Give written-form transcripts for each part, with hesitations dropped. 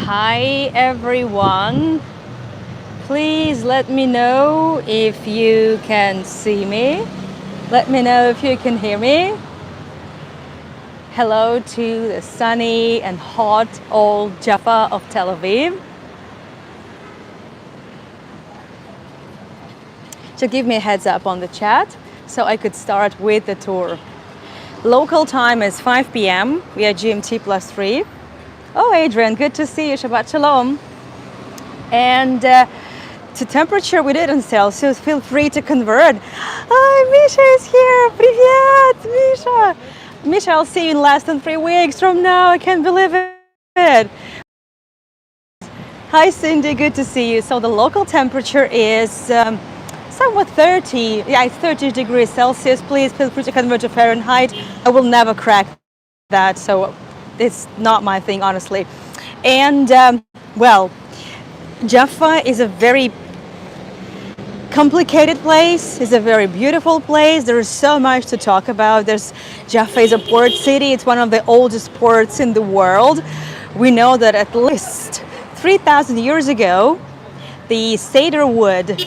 Hi everyone. Please let me know if you can see me. Let me know if you can hear me. Hello to the sunny and hot Old Jaffa of Tel Aviv. So give me a heads up on the chat so I could start with the tour. Local time is 5 p.m. We are GMT +3. Oh, Adrian, good to see you. Shabbat Shalom. And to temperature, we did in Celsius. Feel free to convert. Hi, Misha is here. Привет, Misha. Misha, I'll see you in less than 3 weeks from now. I can't believe it. Hi, Cindy. Good to see you. So the local temperature is somewhat 30. Yeah, it's 30 degrees Celsius. Please feel free to convert to Fahrenheit. I will never crack that, so it's not my thing, honestly. And well, Jaffa is a very complicated place. It's a very beautiful place. There is so much to talk about. Jaffa is a port city. It's one of the oldest ports in the world. We know that at least 3,000 years ago, the cedar wood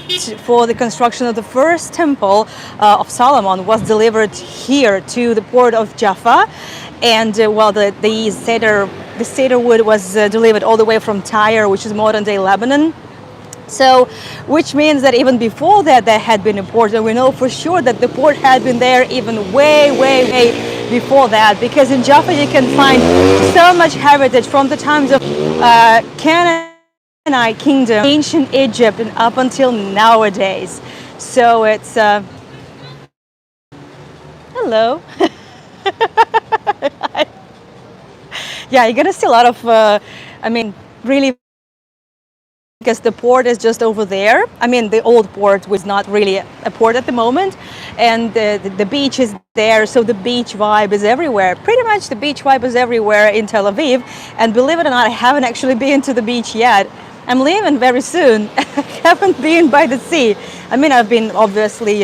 for the construction of the first temple of Solomon was delivered here to the port of Jaffa. And well, the cedar wood was delivered all the way from Tyre, which is modern day Lebanon. So, which means that even before that, there had been a port, and we know for sure that the port had been there even way before that, because in Jaffa you can find so much heritage from the times of Canaanite kingdom, ancient Egypt, and up until nowadays. So it's hello. Yeah, you're gonna see a lot of really, because the port is just over there. I mean, the old port was not really a port at the moment, and the beach is there, so the beach vibe is everywhere. Pretty much the beach vibe is everywhere in Tel Aviv, and believe it or not, I haven't actually been to the beach yet. I'm leaving very soon. I haven't been by the sea. I mean, I've been obviously,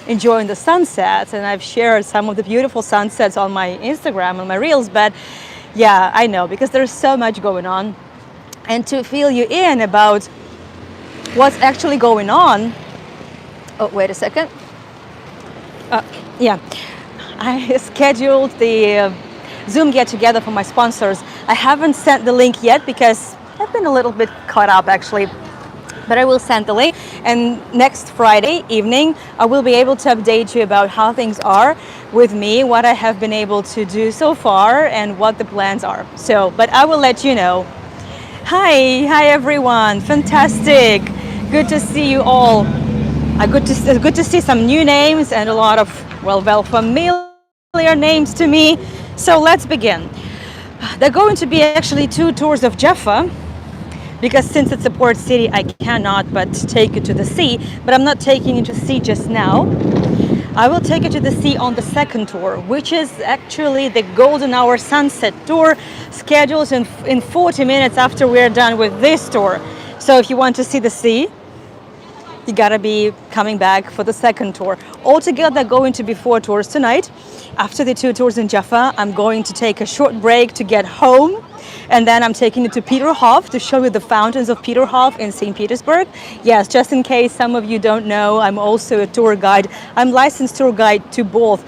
enjoying the sunsets, and I've shared some of the beautiful sunsets on my Instagram and my reels, but yeah, I know, because there's so much going on. And to fill you in about what's actually going on, oh, wait a second. Yeah, I scheduled the Zoom get together for my sponsors. I haven't sent the link yet because I've been a little bit caught up actually, but I will send the link. And next Friday evening, I will be able to update you about how things are with me, what I have been able to do so far, and what the plans are. So, but I will let you know. Hi everyone, fantastic. Good to see you all. Good to see some new names and a lot of, well, familiar names to me. So let's begin. There are going to be actually 2 tours of Jaffa, because since it's a port city, I cannot but take you to the sea, but I'm not taking you to the sea just now. I will take you to the sea on the second tour, which is actually the golden hour sunset tour, scheduled in 40 minutes after we're done with this tour. So if you want to see the sea, you gotta be coming back for the second tour. Altogether, going to be 4 tours tonight. After the 2 tours in Jaffa, I'm going to take a short break to get home. And then I'm taking you to Peterhof to show you the fountains of Peterhof in St. Petersburg. Yes, just in case some of you don't know, I'm also a tour guide. I'm licensed tour guide to both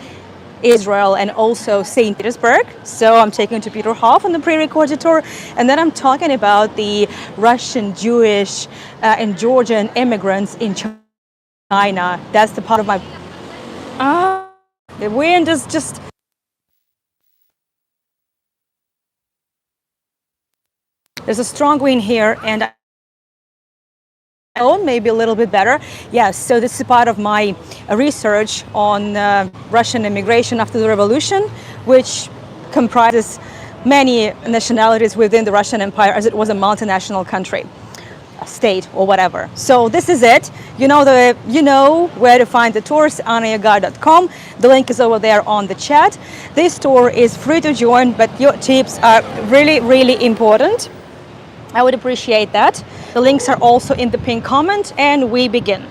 Israel and also St. Petersburg. So I'm taking you to Peterhof on the pre-recorded tour. And then I'm talking about the Russian, Jewish, and Georgian immigrants in China. That's the part of my... the wind is just... There's a strong wind here, and maybe a little bit better. Yes, so this is part of my research on Russian immigration after the revolution, which comprises many nationalities within the Russian Empire, as it was a multinational country, a state or whatever. So this is it. You know where to find the tours, anayagar.com. The link is over there on the chat. This tour is free to join, but your tips are really important. I would appreciate that. The links are also in the pinned comment, and we begin.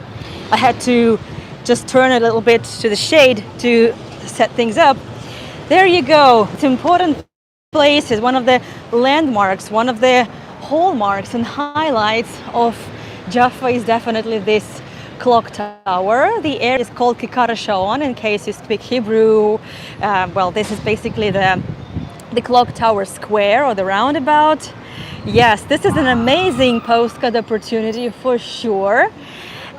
I had to just turn a little bit to the shade to set things up. There you go. It's an important place. It's one of the landmarks, one of the hallmarks and highlights of Jaffa is definitely this clock tower. The area is called Kikar Shaon in case you speak Hebrew. Well, this is basically the clock tower square or the roundabout. Yes, this is an amazing postcard opportunity for sure.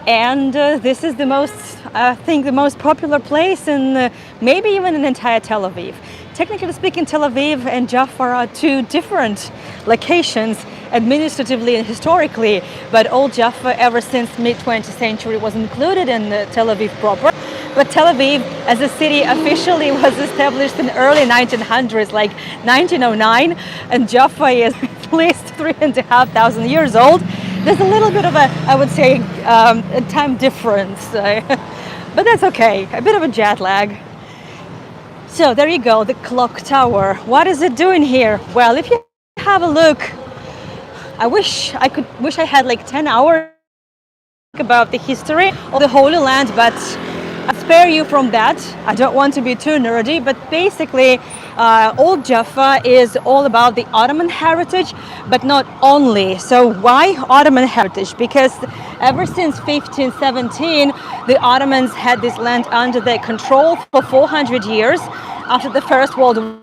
And this is the most, I think, the most popular place in maybe even in entire Tel Aviv. Technically speaking, Tel Aviv and Jaffa are two different locations administratively and historically, but Old Jaffa ever since mid-20th century was included in Tel Aviv proper. But Tel Aviv as a city officially was established in early 1900s, like 1909, and Jaffa is at least 3,500 years old. There's a little bit of a, I would say, a time difference, but that's okay, a bit of a jet lag. So there you go, the clock tower. What is it doing here? Well, if you have a look, I wish I had like 10 hours about the history of the Holy Land, but I spare you from that. I don't want to be too nerdy, but basically Old Jaffa is all about the Ottoman heritage, but not only. So why Ottoman heritage? Because ever since 1517, the Ottomans had this land under their control for 400 years. After the First World War,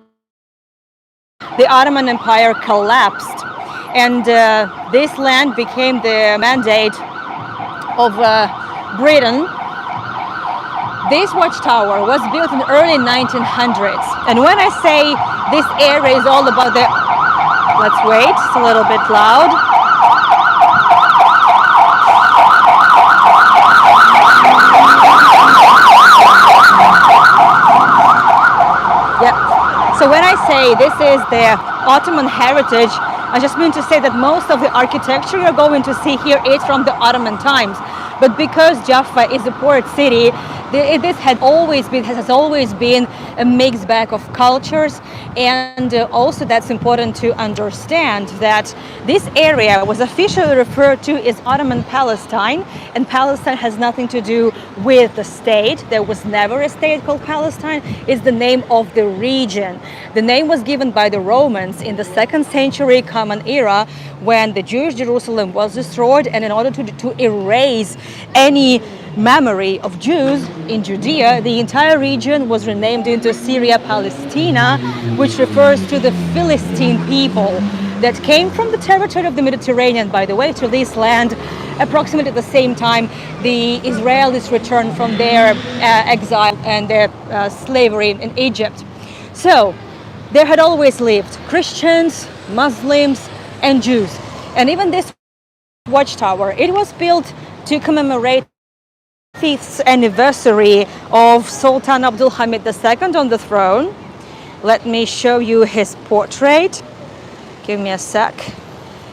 the Ottoman Empire collapsed, and this land became the mandate of Britain. This watchtower was built in the early 1900s, and when I say this area is all about the... Let's wait, it's a little bit loud. Yeah, so when I say this is the Ottoman heritage, I just mean to say that most of the architecture you're going to see here is from the Ottoman times. But because Jaffa is a port city, this has always been a mixed bag of cultures, and also that's important to understand that this area was officially referred to as Ottoman Palestine, and Palestine has nothing to do with the state. There was never a state called Palestine. It's the name of the region. The name was given by the Romans in the 2nd century Common Era when the Jewish Jerusalem was destroyed, and in order to erase any memory of Jews in Judea, the entire region was renamed into Syria Palestina, which refers to the Philistine people that came from the territory of the Mediterranean, by the way, to this land approximately at the same time the Israelis returned from their exile and their slavery in Egypt. So there had always lived Christians, Muslims, and Jews. And even this watchtower, it was built to commemorate 5th anniversary of Sultan Abdul Hamid II on the throne. Let me show you his portrait. Give me a sec.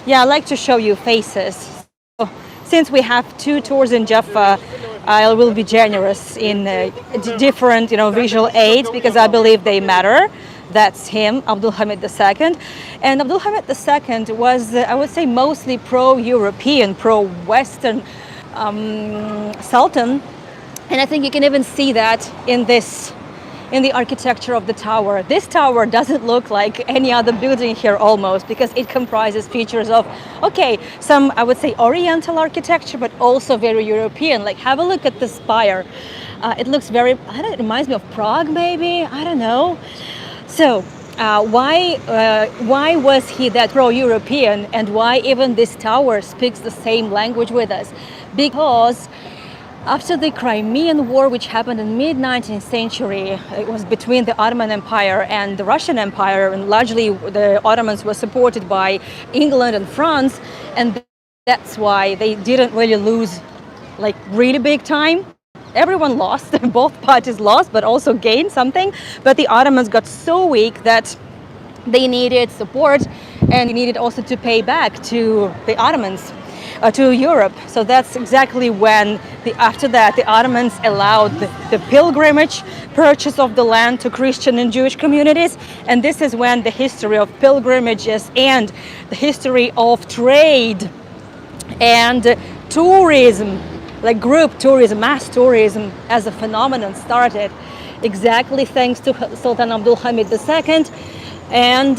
Yeah, I like to show you faces. So, since we have 2 tours in Jaffa, I will be generous in different, visual aids because I believe they matter. That's him, Abdul Hamid II. And Abdul Hamid II was, I would say, mostly pro-European, pro-Western Sultan, and I think you can even see that in the architecture of the tower. This tower doesn't look like any other building here almost, because it comprises features of, some, I would say, Oriental architecture, but also very European. Like, have a look at the spire. It looks very, it reminds me of Prague maybe, I don't know. So why was he that pro-European, and why even this tower speaks the same language with us? Because after the Crimean War, which happened in mid-19th century, it was between the Ottoman Empire and the Russian Empire, and largely the Ottomans were supported by England and France, and that's why they didn't really lose like really big time. Everyone lost, both parties lost, but also gained something. But the Ottomans got so weak that they needed support, and they needed also to pay back to the Ottomans, to Europe. So that's exactly when, after that, the Ottomans allowed the pilgrimage purchase of the land to Christian and Jewish communities. And this is when the history of pilgrimages and the history of trade and tourism, like group tourism, mass tourism as a phenomenon started, exactly thanks to Sultan Abdul Hamid II and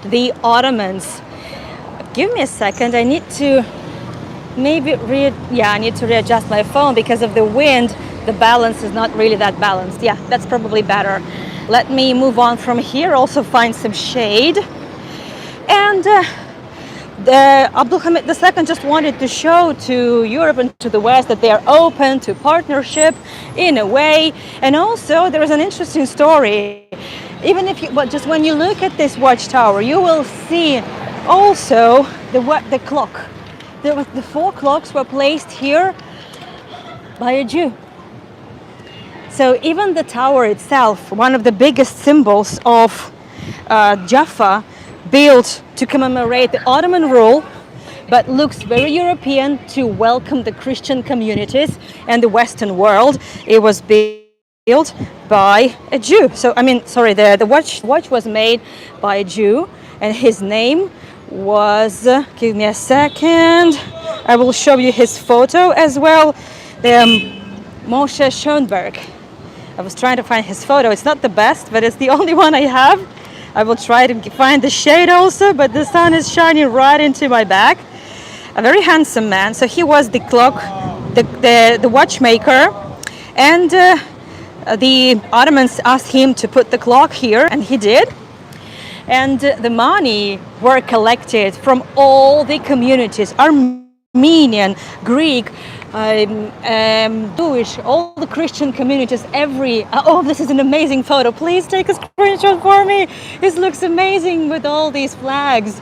the Ottomans. Give me a second. I need to I need to readjust my phone because of the wind. The balance is not really that balanced. Yeah, that's probably better. Let me move on from here. Also find some shade. And the Abdul Hamid II just wanted to show to Europe and to the West that they are open to partnership in a way. And also there is an interesting story. Even if you, but just when you look at this watchtower, you will see also the clock. The 4 clocks were placed here by a Jew. So even the tower itself, one of the biggest symbols of Jaffa, built to commemorate the Ottoman rule, but looks very European to welcome the Christian communities and the Western world. It was built by a Jew. So the watch was made by a Jew, and his name was, give me a second, I will show you his photo as well. Moshe Schoenberg. I was trying to find his photo. It's not the best, but it's the only one I have. I will try to find the shade also, but the sun is shining right into my back. A very handsome man. So he was the the watchmaker, and the Ottomans asked him to put the clock here, and he did. And the money were collected from all the communities, Armenian, Greek, Jewish, all the Christian communities, this is an amazing photo. Please take a screenshot for me. This looks amazing with all these flags,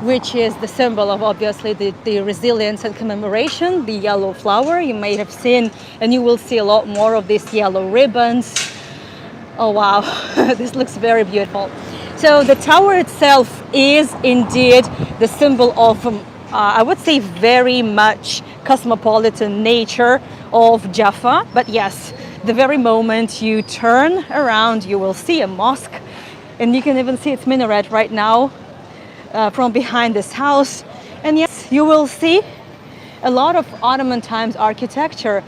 which is the symbol of obviously the resilience and commemoration, the yellow flower you may have seen, and you will see a lot more of these yellow ribbons. Oh wow, this looks very beautiful. So the tower itself is indeed the symbol of, I would say, very much cosmopolitan nature of Jaffa. But yes, the very moment you turn around, you will see a mosque, and you can even see its minaret right now from behind this house. And yes, you will see a lot of Ottoman times architecture.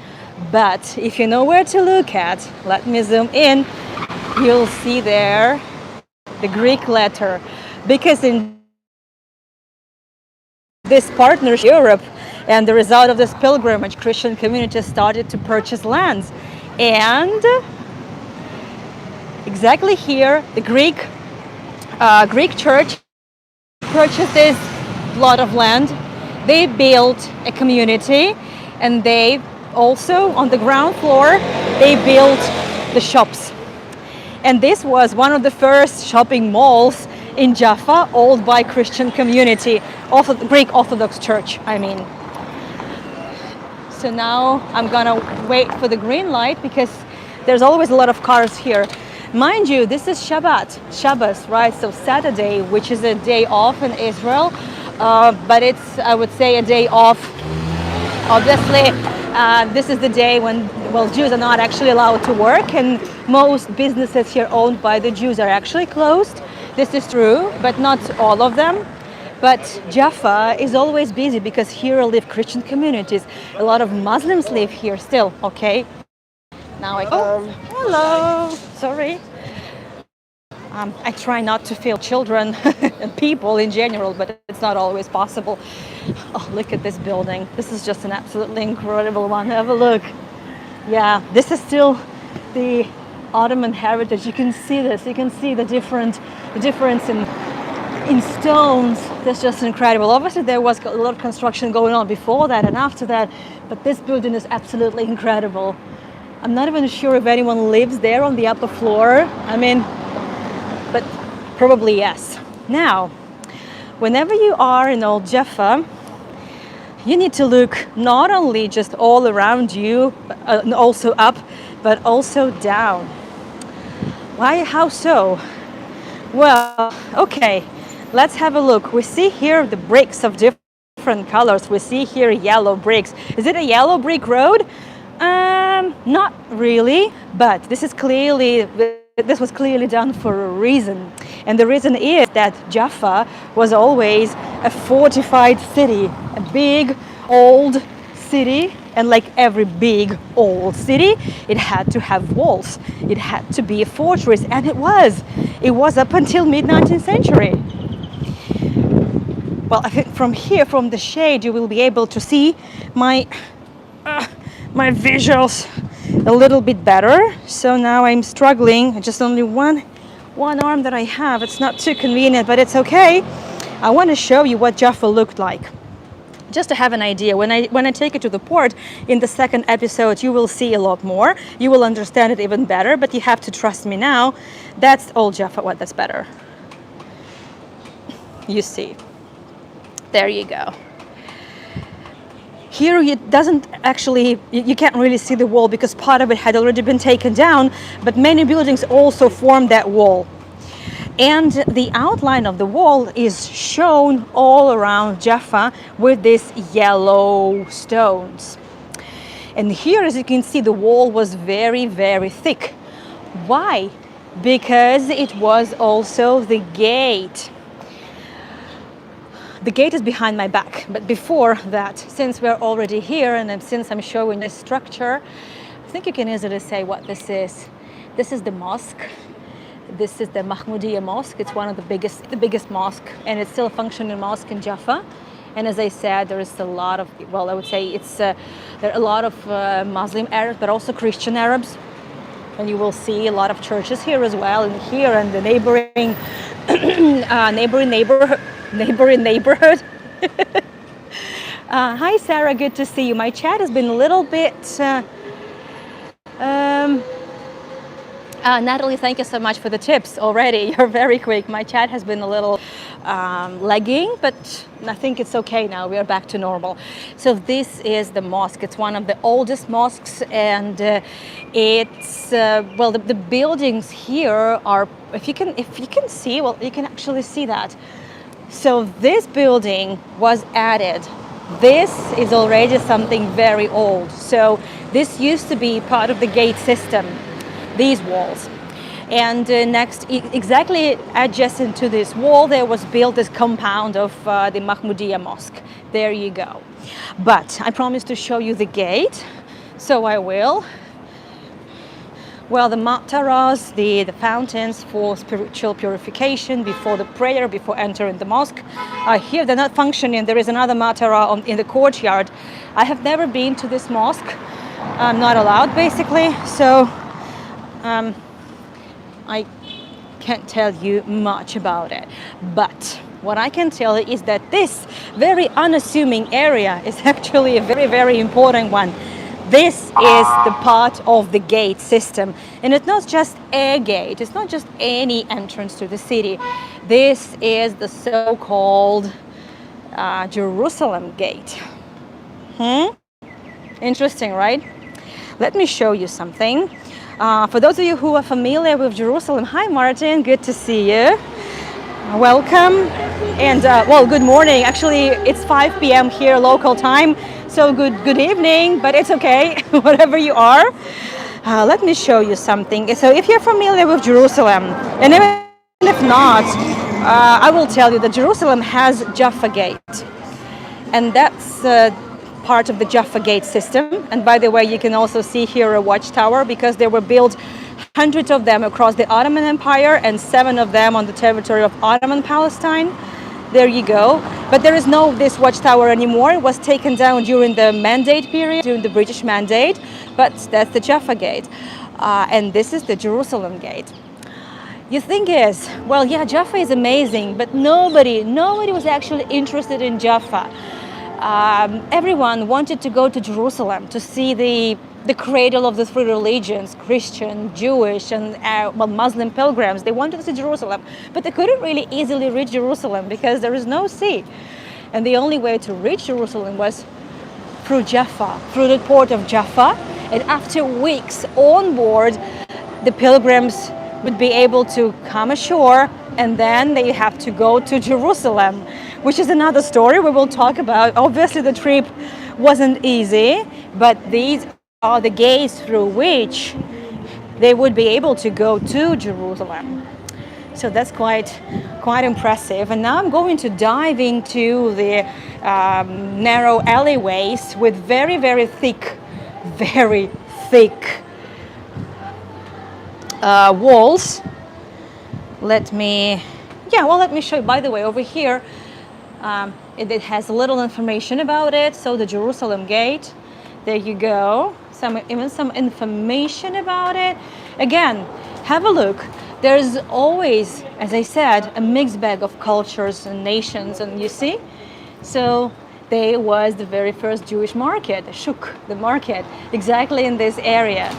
But if you know where to look at, let me zoom in, you'll see there the Greek letter, because in this partnership, Europe, and the result of this pilgrimage, Christian communities started to purchase lands. And exactly here, the Greek church purchased this plot of land. They built a community, and they also, on the ground floor, they built the shops. And this was one of the first shopping malls in Jaffa, owned by Christian community, Greek Orthodox Church, I mean. So now I'm gonna wait for the green light because there's always a lot of cars here. Mind you, this is Shabbos, right? So Saturday, which is a day off in Israel, but it's, I would say, a day off. Obviously, this is the day when, Jews are not actually allowed to work, and most businesses here owned by the Jews are actually closed. This is true, but not all of them. But Jaffa is always busy because here live Christian communities. A lot of Muslims live here still, okay? Now hello, sorry. I try not to feel children and people in general, but it's not always possible. Oh, look at this building. This is just an absolutely incredible one. Have a look. Yeah, this is still the Ottoman heritage. You can see this. You can see the difference in stones. That's just incredible. Obviously, there was a lot of construction going on before that and after that, but this building is absolutely incredible. I'm not even sure if anyone lives there on the upper floor. I mean, but probably yes. Now, whenever you are in Old Jaffa, you need to look not only just all around you, also up, but also down. Why? How so? Well, okay, let's have a look. We see here the bricks of different colors. We see here yellow bricks. Is it a yellow brick road? Not really, but this was clearly done for a reason. And the reason is that Jaffa was always a fortified city, a big, old city. And like every big, old city, it had to have walls. It had to be a fortress, and it was. It was up until mid-19th century. well, I think from here, from the shade, you will be able to see my my visuals a little bit better. So now I'm struggling, just only one arm that I have. It's not too convenient, but it's okay. I want to show you what Jaffa looked like, just to have an idea. When I take it to the port in the second episode, you will see a lot more. You will understand it even better, but you have to trust me now. That's Old Jaffa. What? That's better. You see. There you go. Here it doesn't actually, you can't really see the wall because part of it had already been taken down, but many buildings also form that wall. And the outline of the wall is shown all around Jaffa with these yellow stones. And here, as you can see, the wall was very, very thick. Why? Because it was also the gate. The gate is behind my back, but before that, since we're already here and since I'm showing the structure, I think you can easily say what this is. This is the mosque. This is the Mahmoudiyya Mosque. It's one of the biggest mosque, and it's still a functioning mosque in Jaffa. And as I said, there is a lot of, well, I would say it's there are a lot of Muslim Arabs, but also Christian Arabs. And you will see a lot of churches here as well, and here and the neighboring neighborhood. Hi Sarah, good to see you. My chat has been a little bit Natalie, thank you so much for the tips already. You're very quick. My chat has been a little lagging, but I think it's okay now. We are back to normal. So this is the mosque. It's one of the oldest mosques, and it's well, the buildings here are, if you can see, well, you can actually see that. So this building was added. This is already something very old. So this used to be part of the gate system, these walls. And next, exactly adjacent to this wall, there was built this compound of the Mahmoudiyya Mosque. There you go. But I promised to show you the gate, so I will. Well, the mataras, the fountains for spiritual purification before the prayer, before entering the mosque, are here. They're not functioning. There is another matara in the courtyard. I have never been to this mosque. I'm not allowed, basically. So I can't tell you much about it. But what I can tell you is that this very unassuming area is actually a very, very important one. This is the part of the gate system. And it's not just a gate. It's not just any entrance to the city. This is the so-called Jerusalem gate. Interesting, right? Let me show you something. For those of you who are familiar with Jerusalem, hi Martin, good to see you. Welcome. And well, good morning. Actually, it's 5 p.m. here local time. So good evening, but it's okay, whatever you are. Let me show you something. So if you're familiar with Jerusalem, and even if not, I will tell you that Jerusalem has Jaffa Gate. And that's part of the Jaffa Gate system. And by the way, you can also see here a watchtower, because there were built hundreds of them across the Ottoman Empire and 7 of them on the territory of Ottoman Palestine. There you go. But there is no this watchtower anymore. It was taken down during the Mandate period, during the British Mandate. But that's the Jaffa Gate. And this is the Jerusalem Gate. You think is, well, yeah, Jaffa is amazing, but nobody was actually interested in Jaffa. Everyone wanted to go to Jerusalem to see the cradle of the 3 religions, Christian, Jewish, and well, Muslim pilgrims. They wanted to see Jerusalem, but they couldn't really easily reach Jerusalem because there is no sea. And the only way to reach Jerusalem was through Jaffa, through the port of Jaffa. And after weeks on board, the pilgrims would be able to come ashore, and then they have to go to Jerusalem, which is another story we will talk about. Obviously, the trip wasn't easy, but these are the gates through which they would be able to go to Jerusalem. So that's quite impressive. And now I'm going to dive into the narrow alleyways with very, very thick walls. Let me show you. By the way, over here, It has little information about it. So the Jerusalem Gate, there you go. Even some information about it. Again, have a look. There's always, as I said, a mixed bag of cultures and nations, and you see. So there was the very first Jewish market, the shuk, the market, exactly in this area.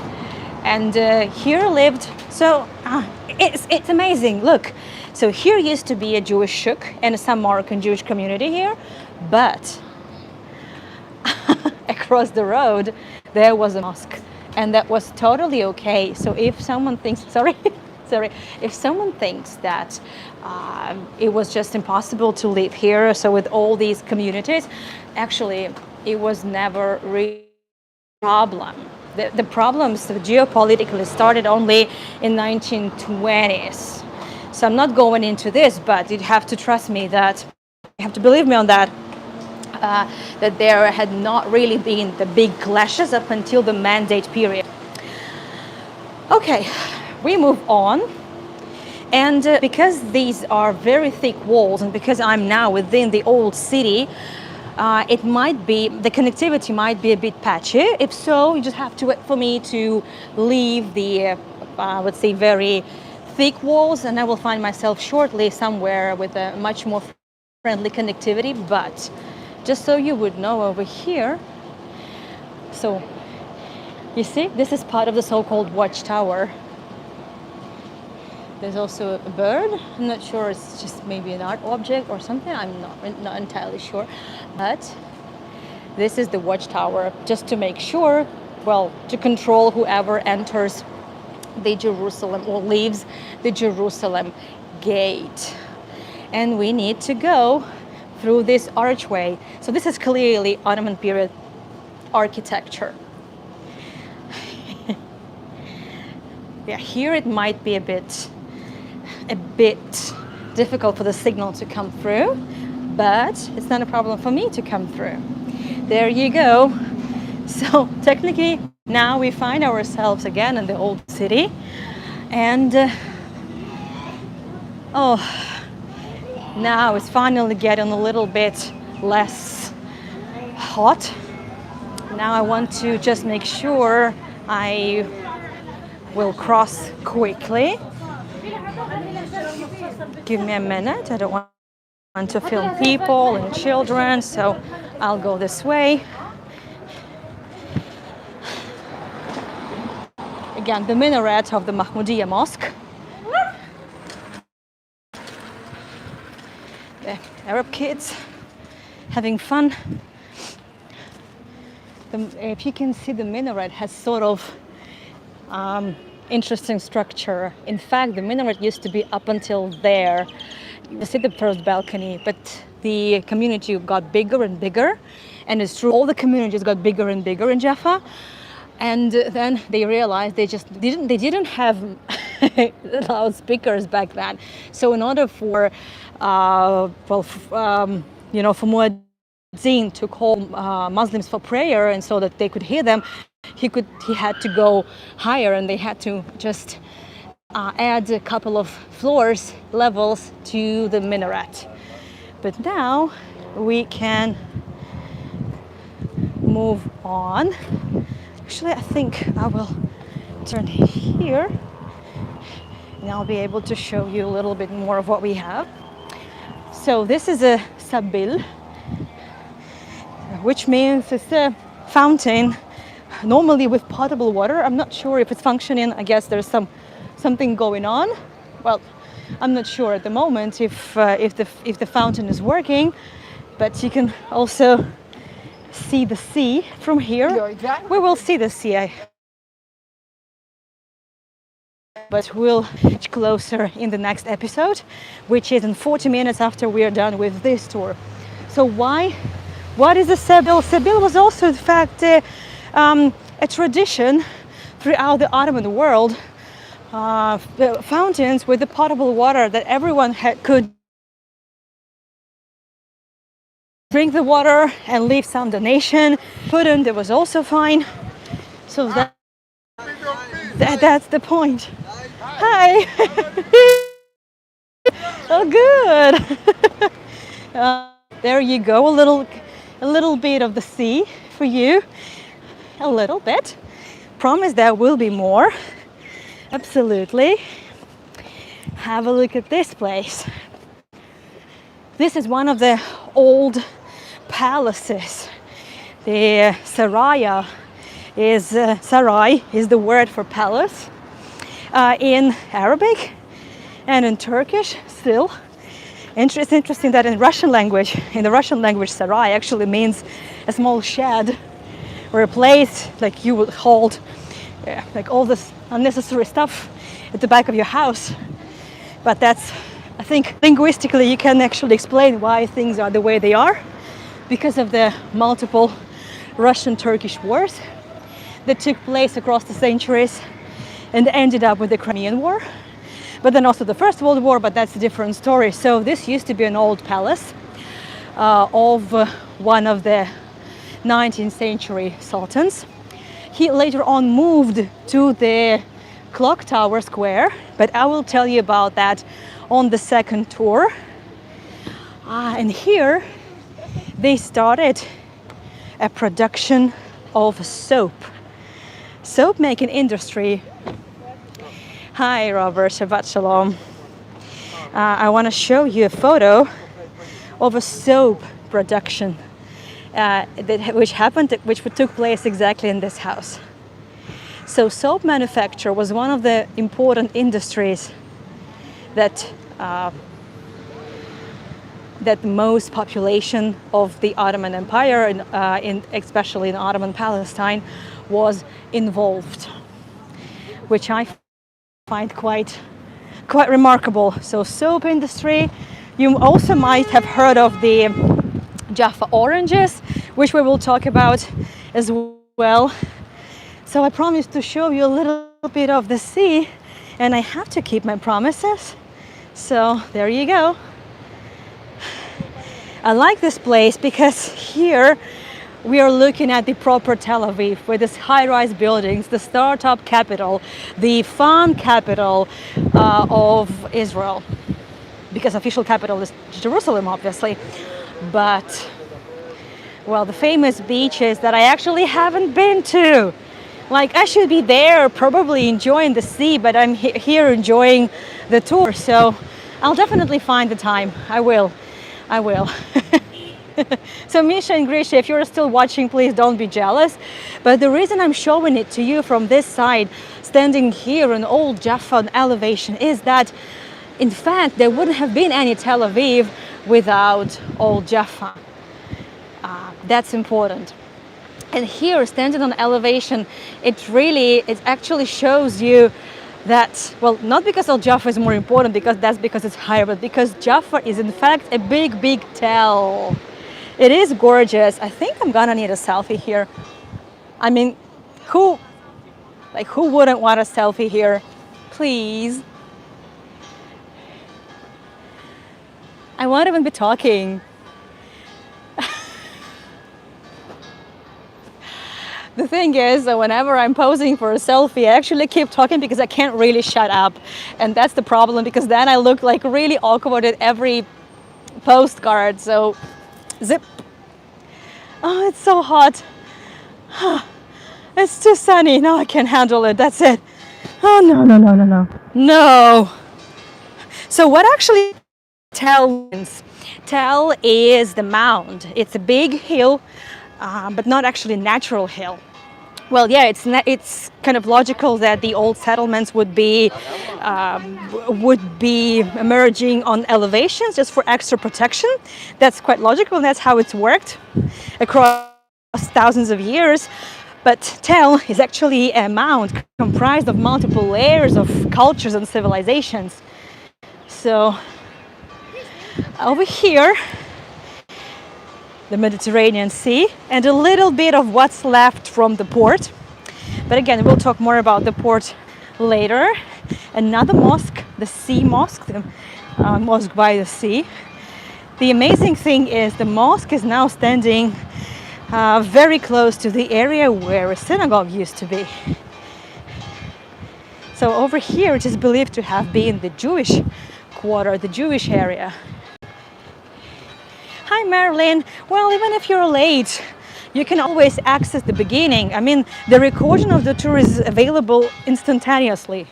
And here lived, so it's amazing. Look, so here used to be a Jewish shuk and some Moroccan Jewish community here, but across the road there was a mosque, and that was totally okay. So if someone thinks, if someone thinks that it was just impossible to live here, so with all these communities, actually it was never really a problem. The problems geopolitically started only in 1920s. So I'm not going into this, but you have to trust me that, you have to believe me on that, that there had not really been the big clashes up until the Mandate period. Okay, we move on. And because these are very thick walls, and because I'm now within the old city, it might be, the connectivity might be a bit patchy. If so, you just have to wait for me to leave the, let's say, very thick walls, and I will find myself shortly somewhere with a much more friendly connectivity. But just so you would know, over here, so you see, this is part of the so-called watchtower. There's also a bird. I'm not sure, it's just maybe an art object or something. I'm not entirely sure. But this is the watchtower, just to make sure, well, to control whoever enters the Jerusalem or leaves the Jerusalem gate. And we need to go through this archway. So this is clearly Ottoman period architecture. Yeah, here it might be a bit difficult for the signal to come through, but it's not a problem for me to come through. There you go. So technically now we find ourselves again in the old city, and now it's finally getting a little bit less hot. Now I want to just make sure I will cross quickly. Give me a minute. I don't want to film people and children, so I'll go this way. Again, the minaret of the Mahmoudiyya Mosque. The Arab kids having fun. If you can see, the minaret has sort of interesting structure. In fact, the minaret used to be up until there. You see the first balcony, but the community got bigger and bigger, and it's true, all the communities got bigger and bigger in Jaffa. And then they realized they didn't have loudspeakers back then. So in order for for muezzin to call Muslims for prayer, and so that they could hear them, he had to go higher, and they had to just add a couple of levels to the minaret. But now we can move on. Actually, I think I will turn here, and I'll be able to show you a little bit more of what we have. So this is a sabil, which means it's a fountain, normally with potable water. I'm not sure if it's functioning. I guess there's something going on. Well, I'm not sure at the moment if the fountain is working, but you can also see the sea from here. We will see the sea, but we'll get closer in the next episode, which is in 40 minutes after we are done with this tour. So what is a sabil? Sabil was also, in fact, a tradition throughout the Ottoman world. Fountains with the potable water that everyone could drink the water and leave some donation. Couldn't, it was also fine. So that's the point. Hi. Oh, good. There you go, a little bit of the sea for you. A little bit. Promise there will be more. Absolutely. Have a look at this place. This is one of the old palaces. The Saraya is Sarai is the word for palace in Arabic and in Turkish still. It's interesting that in the Russian language, Sarai actually means a small shed or a place like you would hold like all this unnecessary stuff at the back of your house. But that's, I think, linguistically you can actually explain why things are the way they are because of the multiple Russian-Turkish wars that took place across the centuries and ended up with the Crimean War. But then also the First World War, but that's a different story. So this used to be an old palace of one of the 19th century sultans. He later on moved to the Clock Tower Square, but I will tell you about that on the second tour. And here they started a production of soap. Soap making industry. Hi Robert, Shabbat Shalom. I want to show you a photo of a soap production which took place exactly in this house. So soap manufacture was one of the important industries that most population of the Ottoman Empire, especially in Ottoman Palestine, was involved, which I find quite remarkable. So soap industry. You also might have heard of the Jaffa oranges, which we will talk about as well. So I promised to show you a little bit of the sea, and I have to keep my promises. So there you go. I like this place because here we are looking at the proper Tel Aviv with these high-rise buildings, the startup capital, the fun capital of Israel, because official capital is Jerusalem, obviously. But, well, the famous beaches that I actually haven't been to. Like, I should be there probably enjoying the sea, but I'm here enjoying the tour. So I'll definitely find the time. I will. So Misha and Grisha, if you're still watching, please don't be jealous. But the reason I'm showing it to you from this side, standing here in Old Jaffa elevation, is that in fact there wouldn't have been any Tel Aviv without Old Jaffa. That's important. And here, standing on elevation, it actually shows you that, well, not because Old Jaffa is more important, because it's higher, but because Jaffa is in fact a big tell. It is gorgeous. I think I'm gonna need a selfie here. I mean, who wouldn't want a selfie here? Please. I won't even be talking. The thing is that whenever I'm posing for a selfie, I actually keep talking because I can't really shut up. And that's the problem, because then I look like really awkward at every postcard. So, zip. Oh, it's so hot. It's too sunny. No, I can't handle it. That's it. Oh, no. No. So what actually Tel means? Tel is the mound. It's a big hill, but not actually a natural hill. Well, yeah, it's kind of logical that the old settlements would be emerging on elevations just for extra protection. That's quite logical, and that's how it's worked across thousands of years. But Tel is actually a mound comprised of multiple layers of cultures and civilizations. So over here, the Mediterranean Sea, and a little bit of what's left from the port. But again, we'll talk more about the port later. Another mosque, the Sea Mosque, the mosque by the sea. The amazing thing is the mosque is now standing very close to the area where a synagogue used to be. So over here it is believed to have been the Jewish quarter, the Jewish area. Hi, Marilyn. Well, even if you're late, you can always access the beginning. I mean, the recording of the tour is available instantaneously.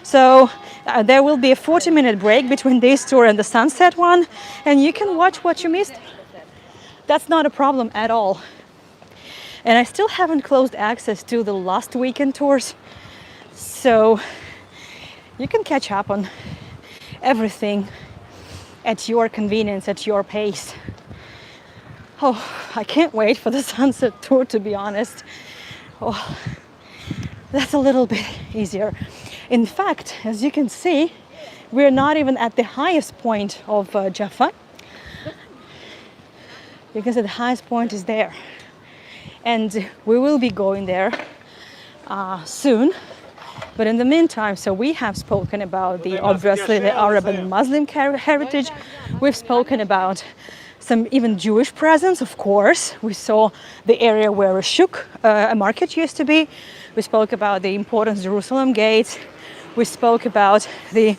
So there will be a 40-minute break between this tour and the sunset one, and you can watch what you missed. That's not a problem at all. And I still haven't closed access to the last weekend tours, so you can catch up on everything at your convenience, at your pace. Oh, I can't wait for the sunset tour, to be honest. Oh, that's a little bit easier. In fact, as you can see, we're not even at the highest point of Jaffa. You can see the highest point is there. And we will be going there soon. But in the meantime, so we have spoken about obviously the Arab and Muslim heritage. We've spoken about some even Jewish presence, of course. We saw the area where a shuk, a market, used to be. We spoke about the important Jerusalem gate. We spoke about the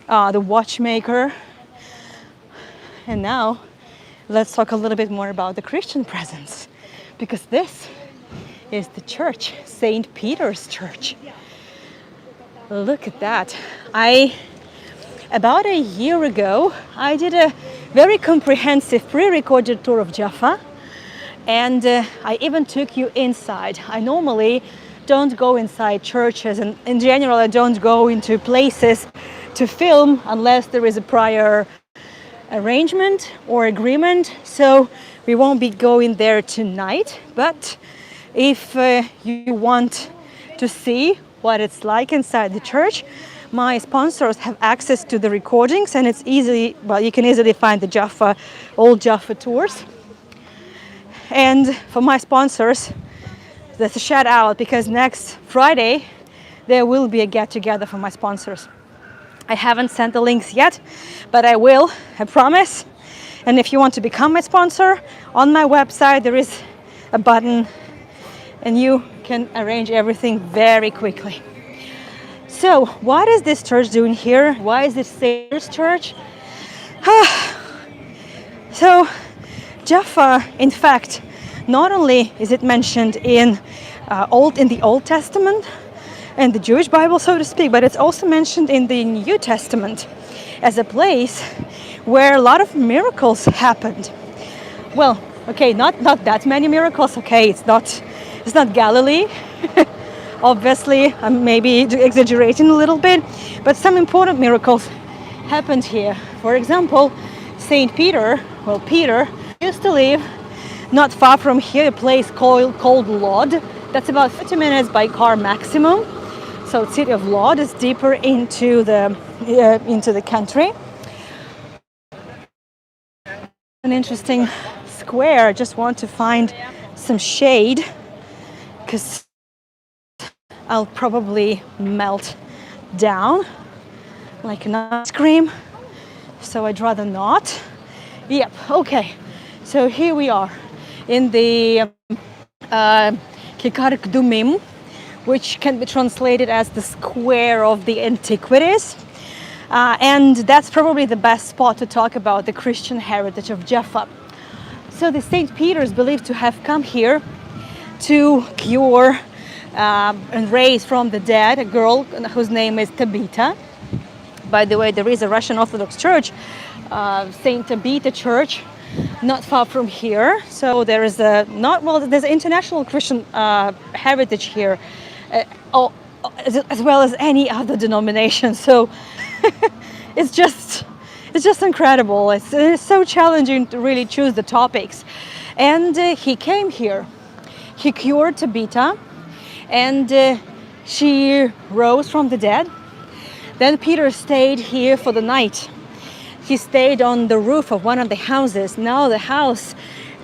watchmaker. And now let's talk a little bit more about the Christian presence, because this is the church, St. Peter's Church. Look at that. About a year ago, I did a very comprehensive pre-recorded tour of Jaffa, and I even took you inside. I normally don't go inside churches, and in general I don't go into places to film unless there is a prior arrangement or agreement, so we won't be going there tonight. But if you want to see what it's like inside the church, my sponsors have access to the recordings, and it's easily, well, you can easily find the Jaffa, Old Jaffa tours. And for my sponsors, that's a shout out, because next Friday there will be a get together for my sponsors. I haven't sent the links yet, but I will, I promise. And if you want to become my sponsor, on my website there is a button and you can arrange everything very quickly. So what is this church doing here? Why is this St. Peter's Church? So Jaffa, in fact, not only is it mentioned in the Old Testament and the Jewish Bible, so to speak, but it's also mentioned in the New Testament as a place where a lot of miracles happened. Well, okay, not that many miracles. Okay, it's not Galilee. Obviously, I'm maybe exaggerating a little bit, but some important miracles happened here. For example, Saint Peter, Peter used to live not far from here, a place called Lod. That's about 30 minutes by car maximum. So the city of Lod is deeper into the country. An interesting square. I just want to find some shade, because I'll probably melt down like an ice cream. So I'd rather not. Yep, okay. So here we are in the Kikar Kdumim, which can be translated as the square of the antiquities. And that's probably the best spot to talk about the Christian heritage of Jaffa. So the St. Peter is believed to have come here to cure and raise from the dead a girl whose name is Tabitha. By the way, there is a Russian Orthodox church, St. Tabitha Church, not far from here. So there is there's an international Christian heritage here, as well as any other denomination. So it's just incredible. It's so challenging to really choose the topics. And he came here. He cured Tabitha, and she rose from the dead. Then Peter stayed here for the night. He stayed on the roof of one of the houses. Now the house,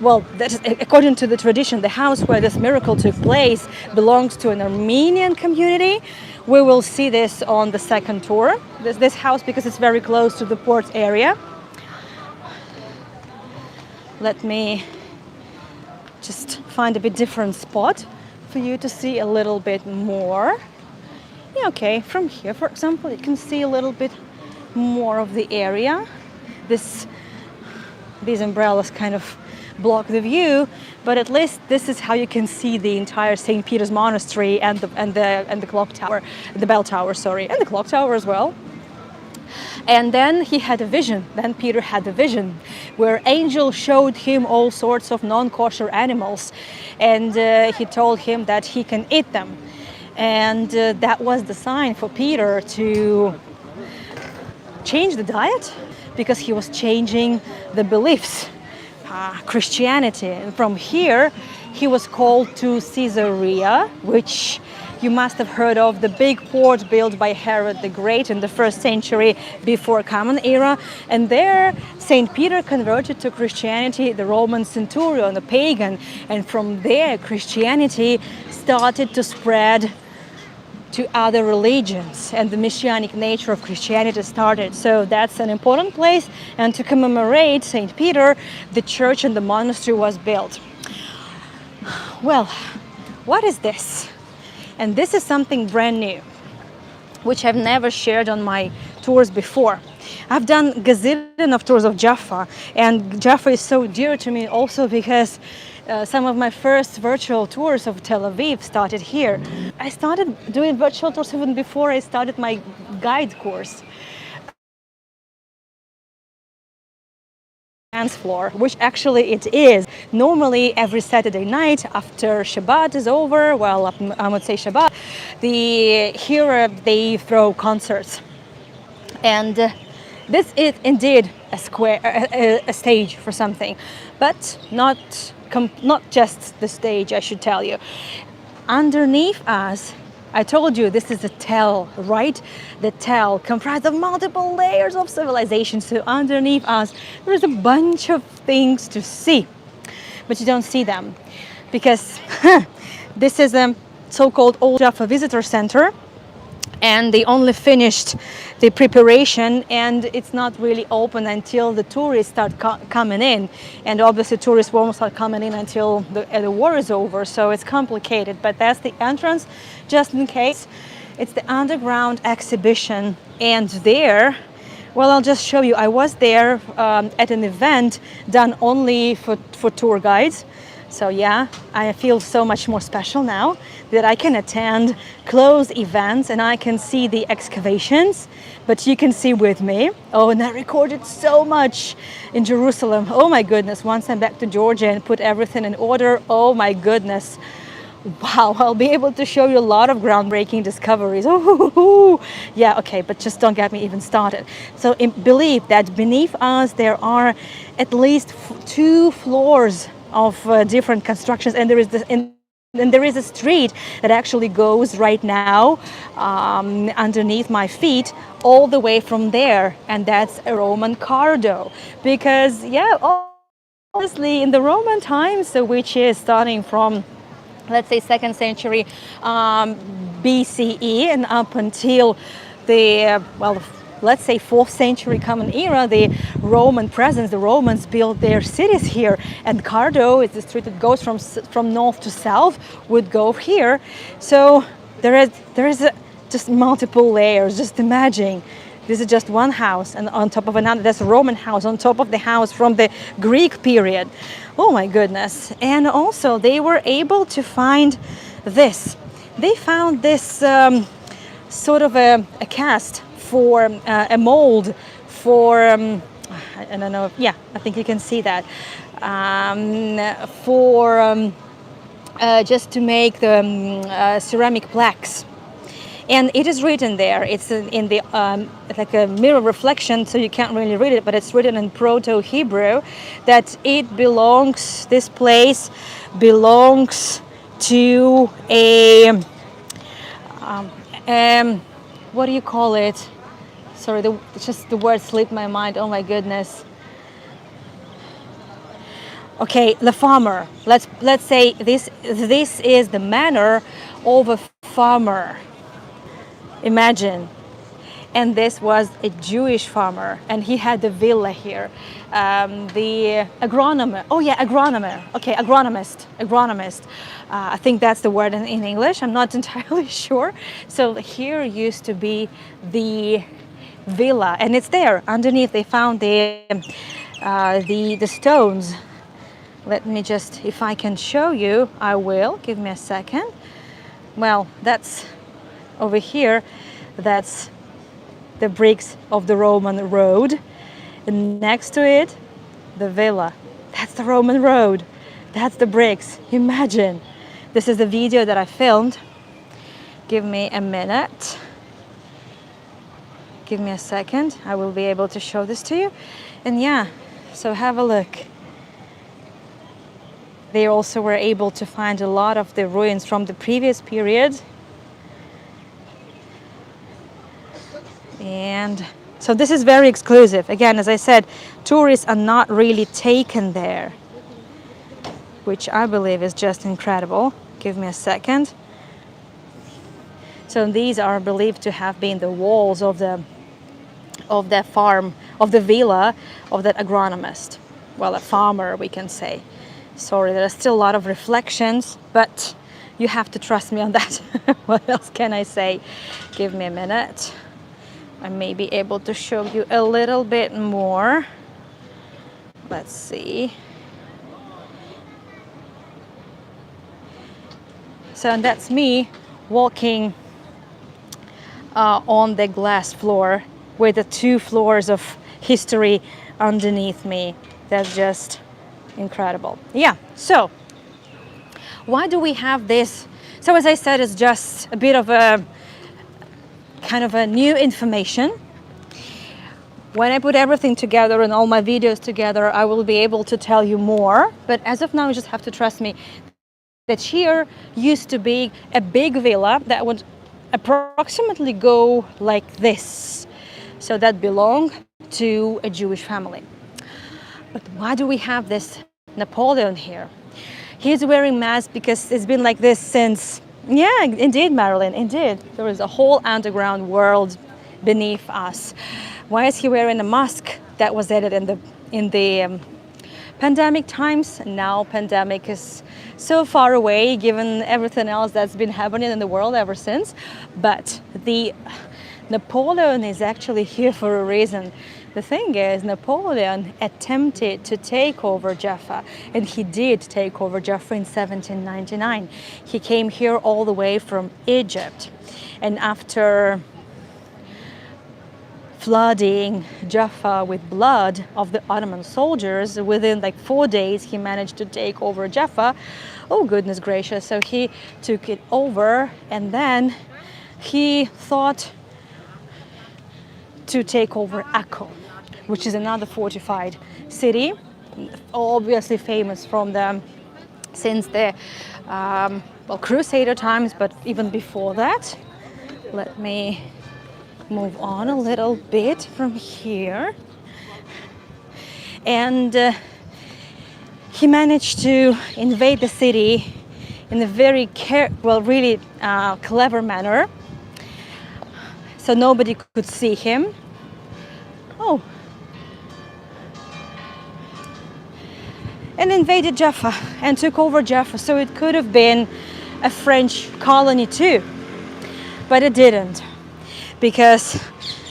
according to the tradition, the house where this miracle took place belongs to an Armenian community. We will see this on the second tour. This house, because it's very close to the port area. Let me just find a bit different spot for you to see a little bit more. Yeah, okay, from here, for example, you can see a little bit more of the area. This these umbrellas kind of block the view, but at least this is how you can see the entire St. Peter's Monastery and the clock tower, the bell tower, sorry, and the clock tower as well. And then he had a vision. Then Peter had a vision where angel showed him all sorts of non-kosher animals, and he told him that he can eat them. And that was the sign for Peter to change the diet, because he was changing the beliefs, Christianity. And from here, he was called to Caesarea, which you must have heard of, the big port built by Herod the Great in the 1st century before Common Era. And there, St. Peter converted to Christianity the Roman centurion, the pagan. And from there, Christianity started to spread to other religions, and the messianic nature of Christianity started. So that's an important place, and to commemorate St. Peter, the church and the monastery was built. Well, what is this? And this is something brand new, which I've never shared on my tours before. I've done gazillion of tours of Jaffa, and Jaffa is so dear to me also because some of my first virtual tours of Tel Aviv started here. I started doing virtual tours even before I started my guide course. Dance floor, which actually it is. Normally every Saturday night after Shabbat is over, well, I would say Shabbat, here they throw concerts. And this is indeed a stage for something, but not just the stage, I should tell you. Underneath us, I told you this is a tell, right? The tell comprised of multiple layers of civilization. So underneath us, there's a bunch of things to see, but you don't see them because this is a so-called Old Jaffa Visitor Center, and they only finished the preparation, and it's not really open until the tourists start coming in. And obviously tourists won't start coming in until the war is over, so it's complicated. But that's the entrance, just in case. It's the underground exhibition, and there, well, I'll just show you. I was there at an event done only for tour guides. So yeah, I feel so much more special now that I can attend closed events and I can see the excavations, but you can see with me. Oh, and I recorded so much in Jerusalem. Oh my goodness, once I'm back to Georgia and put everything in order, oh my goodness. Wow, I'll be able to show you a lot of groundbreaking discoveries. Ooh, yeah, okay, but just don't get me even started. So believe that beneath us there are at least 2 floors of different constructions, and there is a street that actually goes right now underneath my feet all the way from there, and that's a Roman corridor. Because yeah, honestly, in the Roman times, which is starting from, let's say, 2nd century BCE and up until the let's say 4th century Common Era, the Roman presence, the Romans built their cities here, and Cardo is the street that goes from north to south, would go here. So there is just multiple layers. Just imagine, this is just one house, and on top of another, there's a Roman house on top of the house from the Greek period. Oh my goodness. And also they were able to find this. They found this sort of a cast for a mold for, I don't know, yeah, I think you can see that, for just to make the ceramic plaques. And it is written there, it's in the, like a mirror reflection, so you can't really read it, but it's written in Proto-Hebrew that it belongs, this place belongs to a, what do you call it? Sorry, just the word slipped my mind. Oh my goodness. Okay, the farmer. Let's say this is the manor of a farmer. Imagine. And this was a Jewish farmer, and he had a villa here. The agronomer. Oh yeah, agronomer. Okay, agronomist. I think that's the word in English. I'm not entirely sure. So here used to be the villa, and it's there underneath. They found the the stones. Let me just, if I can show you, I will. Give me a second. Well, that's over here. That's the bricks of the Roman road. And next to it, the villa. That's the Roman road. That's the bricks. Imagine. This is the video that I filmed. Give me a minute. Give me a second. I will be able to show this to you. And yeah, so have a look. They also were able to find a lot of the ruins from the previous period. And so this is very exclusive. Again, as I said, tourists are not really taken there, which I believe is just incredible. Give me a second. So these are believed to have been the walls of the farm, of the villa of that agronomist. Well, a farmer, we can say. Sorry, there are still a lot of reflections, but you have to trust me on that. What else can I say? Give me a minute. I may be able to show you a little bit more. Let's see. So and that's me walking on the glass floor with the 2 floors of history underneath me. That's just incredible. Yeah, so why do we have this? So as I said, it's just a bit of a kind of a new information. When I put everything together and all my videos together, I will be able to tell you more. But as of now, you just have to trust me that here used to be a big villa that would approximately go like this. So that belonged to a Jewish family. But why do we have this Napoleon here? He's wearing mask because it's been like this since, yeah, indeed, Marilyn, indeed. There is a whole underground world beneath us. Why is he wearing a mask? That was added in the pandemic times. Now pandemic is so far away given everything else that's been happening in the world ever since. But the Napoleon is actually here for a reason. The thing is, Napoleon attempted to take over Jaffa, and he did take over Jaffa in 1799. He came here all the way from Egypt, and after flooding Jaffa with blood of the Ottoman soldiers, within like 4 days he managed to take over Jaffa. Oh goodness gracious, so he took it over, and then he thought to take over Akko, which is another fortified city, obviously famous from since the Crusader times, but even before that. Let me move on a little bit from here. And he managed to invade the city in a very really clever manner, so nobody could see him. Oh. And invaded Jaffa and took over Jaffa. So it could have been a French colony too, but it didn't, because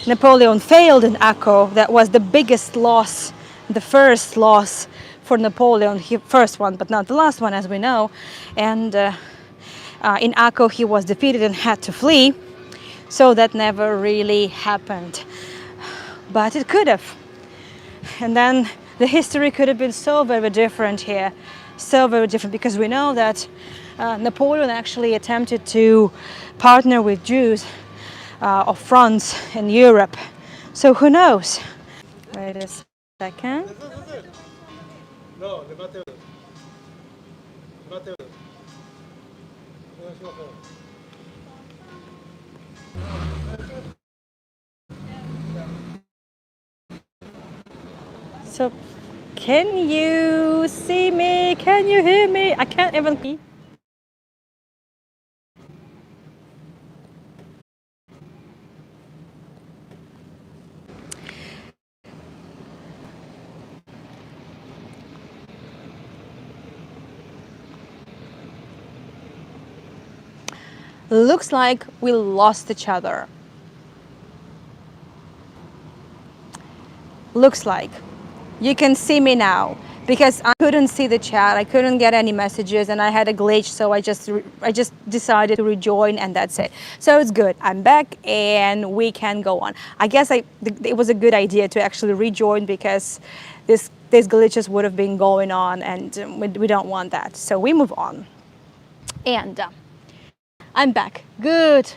Napoleon failed in Akko. That was the biggest loss, the first loss for Napoleon, first one, but not the last one, as we know. And in Akko he was defeated and had to flee. So that never really happened. But it could have. And then the history could have been so very different here. So very different, because we know that Napoleon actually attempted to partner with Jews of France in Europe. So who knows? Wait a second. So, can you see me? Can you hear me? I can't even see. Looks like we lost each other. Looks like. You can see me now because I couldn't see the chat. I couldn't get any messages, and I had a glitch. So I just decided to rejoin, and that's it. So it's good. I'm back, and we can go on. I guess it was a good idea to actually rejoin because these glitches would have been going on, and we don't want that. So we move on. And I'm back. Good.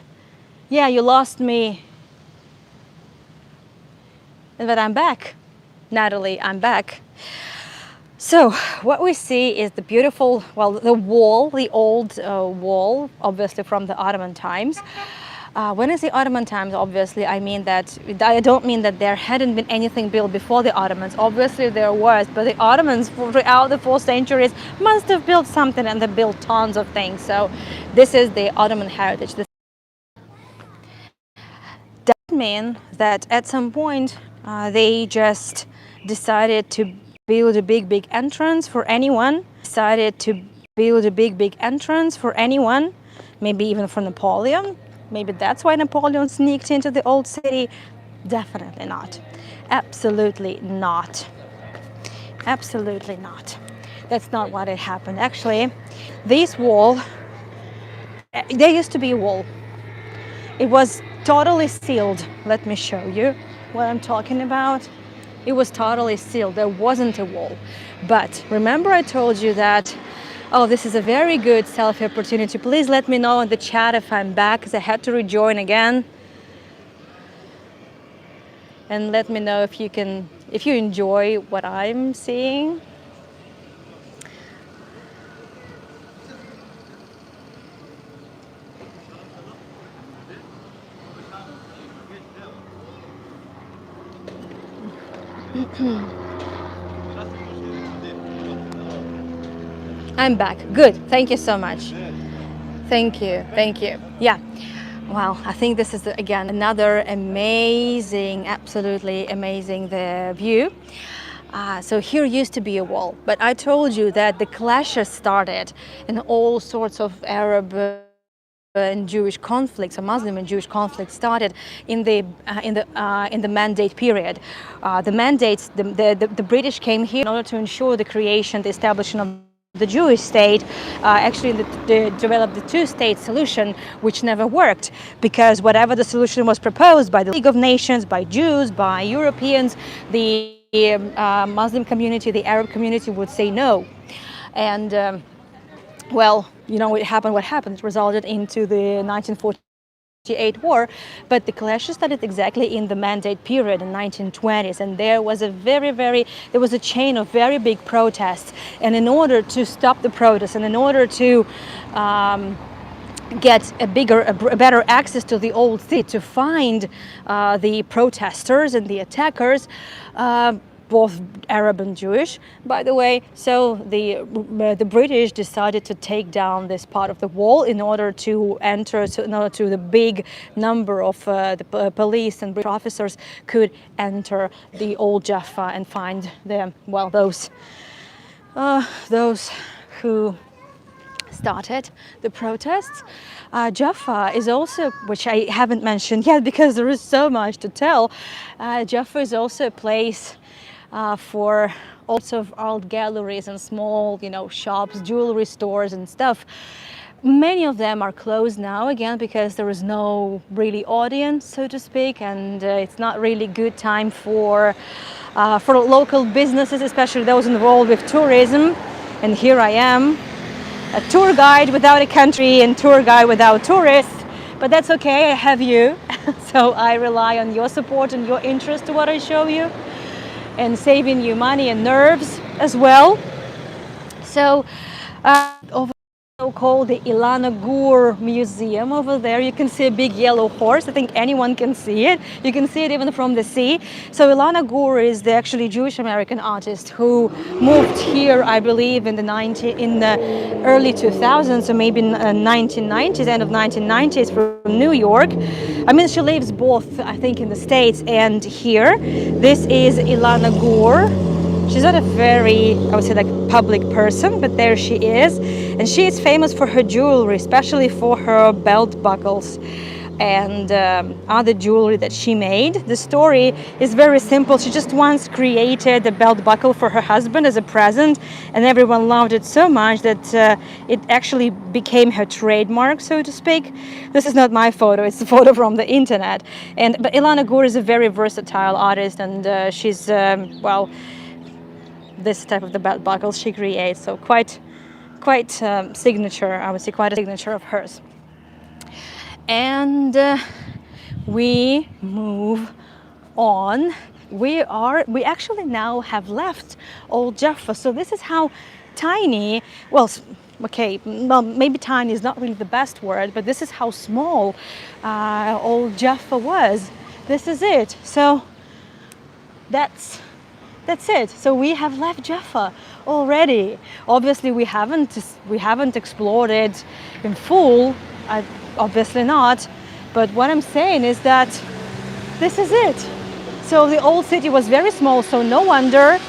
Yeah, you lost me, but I'm back. Natalie, I'm back. So what we see is the beautiful, well, the wall, the old wall, obviously from the Ottoman times. When I say Ottoman times, obviously, I don't mean that there hadn't been anything built before the Ottomans. Obviously there was, but the Ottomans throughout the 4 centuries must have built something, and they built tons of things. So this is the Ottoman heritage. This doesn't mean that at some point they just decided to build a big entrance for anyone. Maybe even for Napoleon. Maybe that's why Napoleon sneaked into the old city. Definitely not. Absolutely not. Absolutely not. That's not what had happened. Actually, this wall, there used to be a wall. It was totally sealed. Let me show you what I'm talking about. It was totally sealed. There wasn't a wall. But remember I told you that, oh, this is a very good selfie opportunity. Please let me know in the chat if I'm back, because I had to rejoin again. And let me know if you enjoy what I'm seeing. I'm back. Good. Thank you so much. Thank you. Thank you. Yeah. Well, I think this is, again, another amazing, absolutely amazing view. So here used to be a wall, but I told you that the clashes started in all sorts of Arab and Jewish conflicts, or Muslim and Jewish conflicts, started in the Mandate period. The British came here in order to ensure the creation, the establishment of the Jewish state. Actually, they developed the two-state solution, which never worked, because whatever the solution was proposed by the League of Nations, by Jews, by Europeans, the Muslim community, the Arab community would say no. And well, you know, what happened. It resulted into the 1948 war, but the clashes started exactly in the Mandate period in 1920s, and there was a chain of very big protests. And in order to stop the protests, and in order to get a better access to the old city, to find the protesters and the attackers, both Arab and Jewish, by the way. So the British decided to take down this part of the wall in order to enter, the big number of the police and British officers could enter the Old Jaffa and find them. Well, those who started the protests. Jaffa is also, which I haven't mentioned yet because there is so much to tell. Jaffa is also a place for all sorts of art galleries and small, shops, jewelry stores and stuff. Many of them are closed now, again, because there is no really audience, so to speak, and it's not really good time for local businesses, especially those involved with tourism. And here I am, a tour guide without a country and tour guide without tourists, but that's okay, I have you. So I rely on your support and your interest to what I show you, and saving you money and nerves as well. So over so-called the Ilana Gur Museum over there, you can see a big yellow horse. I think anyone can see it. You can see it even from the sea. So Ilana Gur is the actually Jewish American artist who moved here, I believe, in the early 2000s, or maybe 1990s, end of 1990s, from New York. I mean, she lives both, I think, in the States and here. This is Ilana Gur. She's not a very, I would say, like, public person, but there she is. And she is famous for her jewelry, especially for her belt buckles. and other jewelry that she made. The story is very simple. She just once created a belt buckle for her husband as a present, and everyone loved it so much that it actually became her trademark, so to speak. This is not my photo, it's a photo from the internet. But Ilana Gore is a very versatile artist, and she's, well, this type of the belt buckles she creates, so quite signature, I would say, quite a signature of hers. And we move on. We actually now have left Old Jaffa. So this is how tiny, well, okay, well, maybe tiny is not really the best word, but this is how small Old Jaffa was. This is it. So that's it. So we have left Jaffa already. Obviously, we haven't explored it in full. Obviously not. But what I'm saying is that this is it. So the old city was very small. So no wonder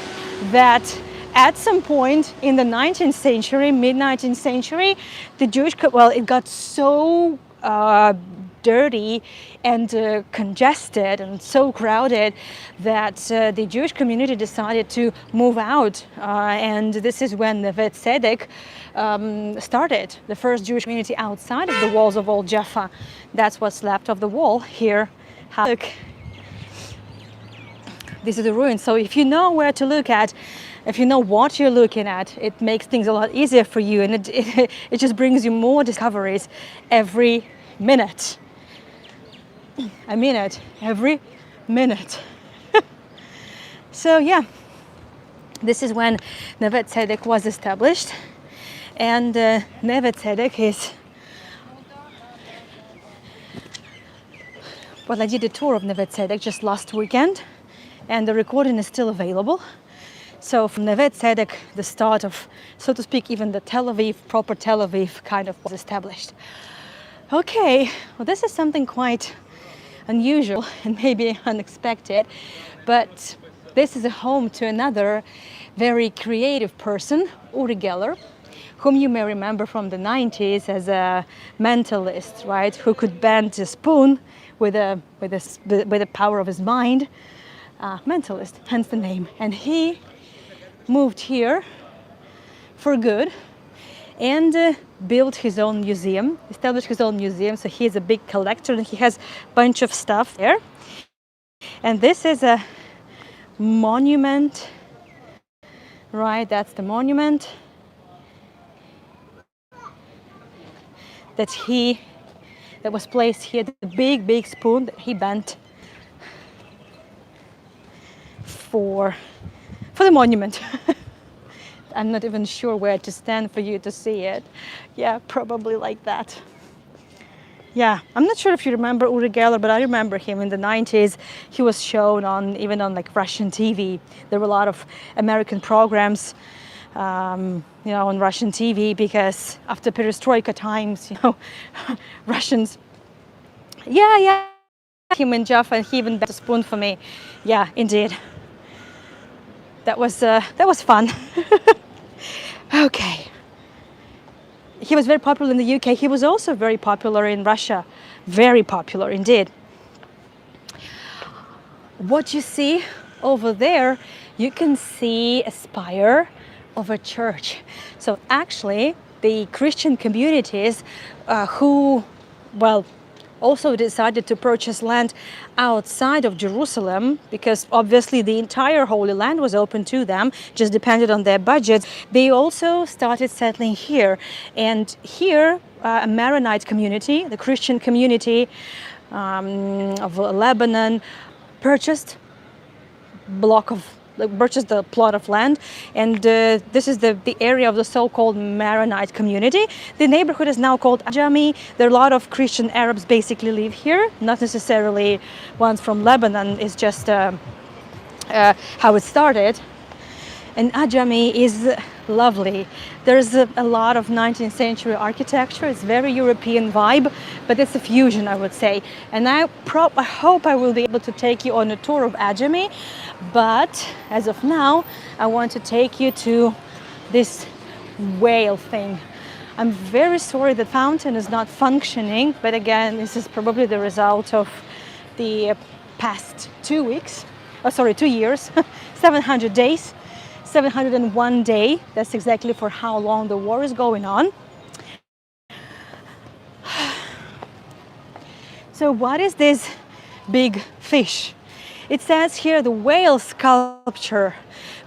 that at some point in the 19th century, mid-19th century, the Jewish, well, it got so dirty and congested and so crowded that the Jewish community decided to move out, and this is when Neve Tzedek started, the first Jewish community outside of the walls of Old Jaffa. That's what's left of the wall here. Look, these are the ruins. So if you know where to look at, if you know what you're looking at, it makes things a lot easier for you, and it just brings you more discoveries every minute. I mean it, every minute. So yeah, this is when Neve Tzedek was established, and Neve Tzedek is, well, I did a tour of Neve Tzedek just last weekend, and the recording is still available. So from Neve Tzedek, the start of, so to speak, even the Tel Aviv, proper Tel Aviv kind of was established. Okay, well, this is something quite unusual and maybe unexpected, but this is a home to another very creative person, Uri Geller, whom you may remember from the 90s as a mentalist, right? Who could bend a spoon with the power of his mind. Mentalist, hence the name. And he moved here for good and built his own museum, established his own museum. So he is a big collector and he has a bunch of stuff there. And this is a monument, right? That's the monument that was placed here, the big spoon that he bent for the monument. I'm not even sure where to stand for you to see it. Yeah, probably like that. Yeah, I'm not sure if you remember Uri Geller, but I remember him in the 90s. He was shown even on like Russian TV. There were a lot of American programs, on Russian TV, because after perestroika times, Russians. Yeah, him in Jaffa, and he even bent a spoon for me. Yeah, indeed. That was fun. Okay. He was very popular in the UK. He was also very popular in Russia. Very popular indeed. What you see over there, you can see a spire of a church. So actually, the Christian communities who also decided to purchase land outside of Jerusalem, because obviously the entire Holy Land was open to them, just depended on their budgets. They also started settling here. And here, a Maronite community, the Christian community of Lebanon, purchased the plot of land, and this is the area of the so-called Maronite community. The neighborhood is now called Ajami. There are a lot of Christian Arabs basically live here, not necessarily ones from Lebanon. It's just how it started. And Ajami is lovely. There's a lot of 19th century architecture. It's very European vibe, but it's a fusion, I would say. And I hope I will be able to take you on a tour of Ajami. But as of now, I want to take you to this whale thing. I'm very sorry the fountain is not functioning, but again, this is probably the result of the past 2 weeks, 2 years, 700 days, 701 day. That's exactly for how long the war is going on. So what is this big fish? It says here the whale sculpture,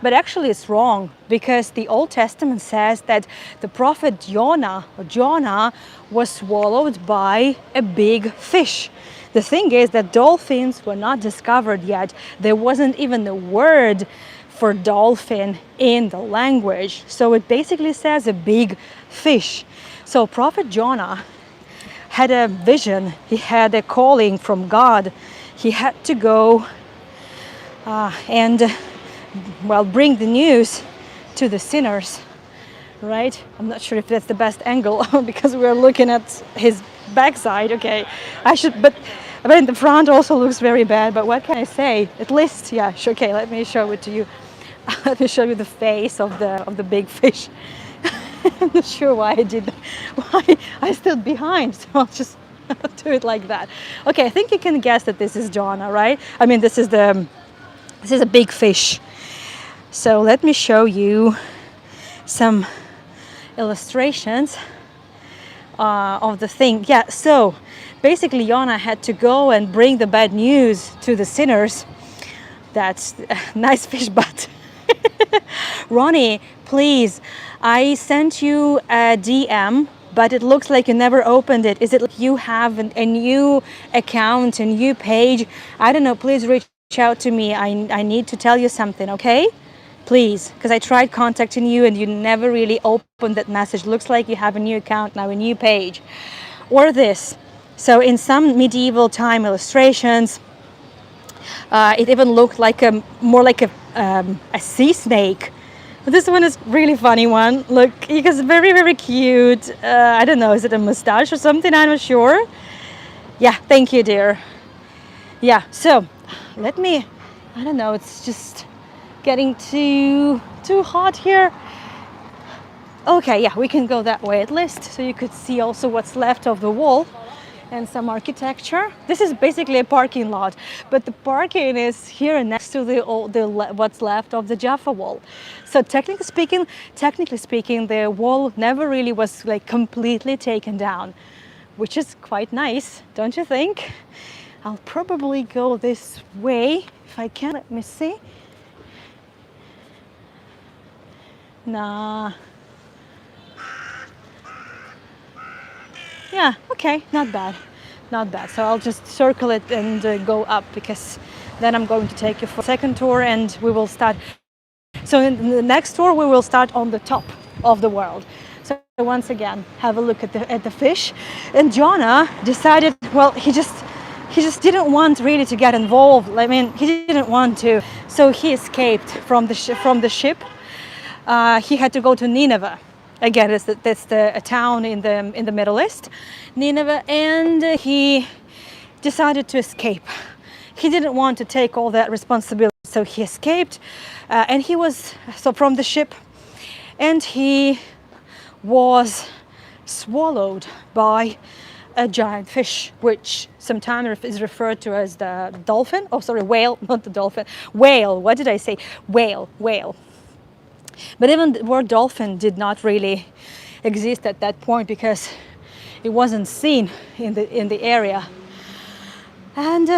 but actually it's wrong, because the Old Testament says that the prophet Jonah was swallowed by a big fish. The thing is that dolphins were not discovered yet. There wasn't even a word for dolphin in the language. So it basically says a big fish. So prophet Jonah had a vision, he had a calling from God. He had to go and bring the news to the sinners, right? I'm not sure if that's the best angle because we're looking at his backside. Okay, but in the front also looks very bad, but what can I say? At least, yeah, okay, let me show it to you. Let me show you the face of the big fish. I'm not sure why I did that, why I stood behind, so I'll just do it like that. Okay, I think you can guess that this is Jonah, right? I mean, this is a big fish. So let me show you some illustrations of the thing. Yeah, so basically Jonah had to go and bring the bad news to the sinners. That's a nice fish butt. Ronnie, please, I sent you a DM, but it looks like you never opened it. Is it like you have a new account, a new page? I don't know, please reach out to me. I need to tell you something, okay? Please, because I tried contacting you and you never really opened that message. Looks like you have a new account now, a new page. Or this. So in some medieval time illustrations, it even looked like more like a sea snake. But this one is really funny one. Look, he's very, very cute. I don't know, is it a mustache or something? I'm not sure. Yeah, thank you, dear. Yeah, so let me, I don't know, it's just getting too hot here. Okay, yeah, we can go that way at least, so you could see also what's left of the wall and some architecture. This is basically a parking lot, but the parking is here next to the what's left of the Jaffa wall. So technically speaking, the wall never really was like completely taken down, which is quite nice, don't you think? I'll probably go this way if I can. Let me see. Nah. Yeah, okay, not bad. Not bad. So I'll just circle it and go up, because then I'm going to take you for a second tour and we will start. So in the next tour we will start on the top of the world. So once again, have a look at the fish. And Jonah decided, well, he just didn't want really to get involved. I mean, he didn't want to. So he escaped from the ship. He had to go to Nineveh. Again, that's a town in the Middle East, Nineveh, and he decided to escape. He didn't want to take all that responsibility, so he escaped, and he was from the ship, and he was swallowed by a giant fish, which sometimes is referred to as the dolphin. Oh, sorry, whale, not the dolphin. Whale. What did I say? Whale. But even the word dolphin did not really exist at that point, because it wasn't seen in the area. And